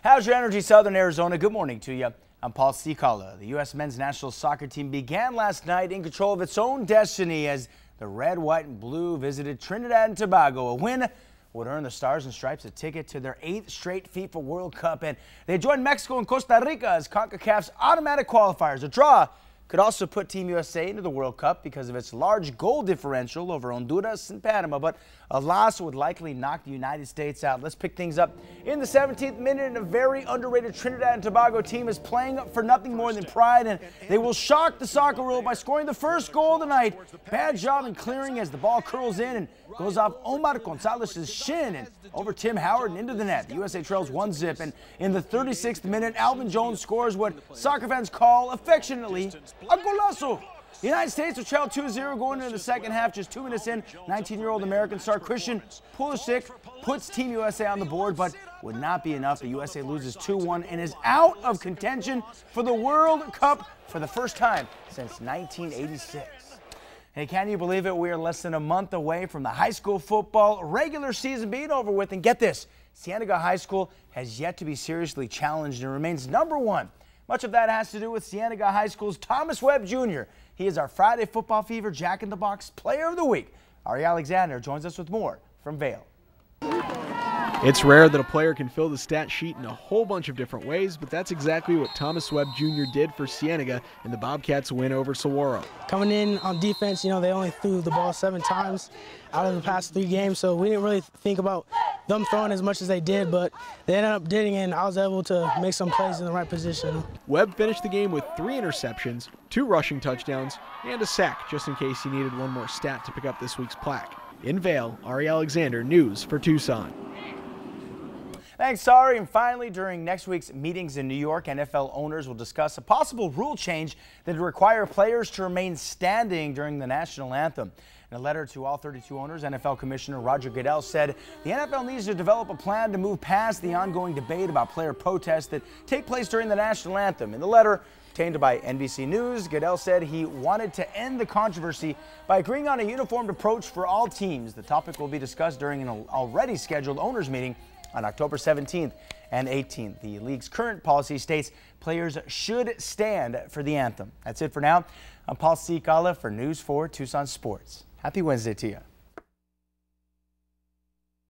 How's your energy, Southern Arizona? Good morning to you. I'm Paul Cicala. The U.S. men's national soccer team began last night in control of its own destiny as the red, white, and blue visited Trinidad and Tobago. A win would earn the Stars and Stripes a ticket to their 8th straight FIFA World Cup, and they joined Mexico and Costa Rica as CONCACAF's automatic qualifiers. A draw could also put Team USA into the World Cup because of its large goal differential over Honduras and Panama, but a loss would likely knock the United States out. Let's pick things up in the 17th minute, and a very underrated Trinidad and Tobago team is playing for nothing more than pride, and they will shock the soccer world by scoring the first goal tonight. Bad job in clearing as the ball curls in and goes off Omar Gonzalez's shin and over Tim Howard and into the net. The USA trails 1-0, and in the 36th minute, Alvin Jones scores what soccer fans call affectionately a golazo. The United States will trail 2-0 going into the second half. Just 2 minutes in, 19-year-old American star Christian Pulisic puts Team USA on the board, but would not be enough. The USA loses 2-1 and is out of contention for the World Cup for the first time since 1986. Hey, can you believe it? We are less than a month away from the high school football regular season being over with. And get this, Cienega High School has yet to be seriously challenged and remains #1. Much of that has to do with Cienega High School's Thomas Webb Jr. He is our Friday Football Fever Jack in the Box Player of the Week. Ari Alexander joins us with more from Vail. It's rare that a player can fill the stat sheet in a whole bunch of different ways, but that's exactly what Thomas Webb Jr. did for Cienega in the Bobcats' win over Saguaro. Coming in on defense, they only threw the ball 7 times out of the past 3 games, so we didn't really think about them throwing as much as they did, but they ended up doing it, and I was able to make some plays in the right position. Webb finished the game with 3 interceptions, 2 rushing touchdowns, and a sack, just in case he needed one more stat to pick up this week's plaque. In Vail, Ari Alexander, News for Tucson. Thanks, Ari. And finally, during next week's meetings in New York, NFL owners will discuss a possible rule change that would require players to remain standing during the national anthem. In a letter to all 32 owners, NFL Commissioner Roger Goodell said the NFL needs to develop a plan to move past the ongoing debate about player protests that take place during the national anthem. In the letter obtained by NBC News, Goodell said he wanted to end the controversy by agreeing on a uniformed approach for all teams. The topic will be discussed during an already scheduled owners meeting on October 17th and 18th. The league's current policy states players should stand for the anthem. That's it for now. I'm Paul Cicala for News 4 Tucson Sports. Happy Wednesday to you.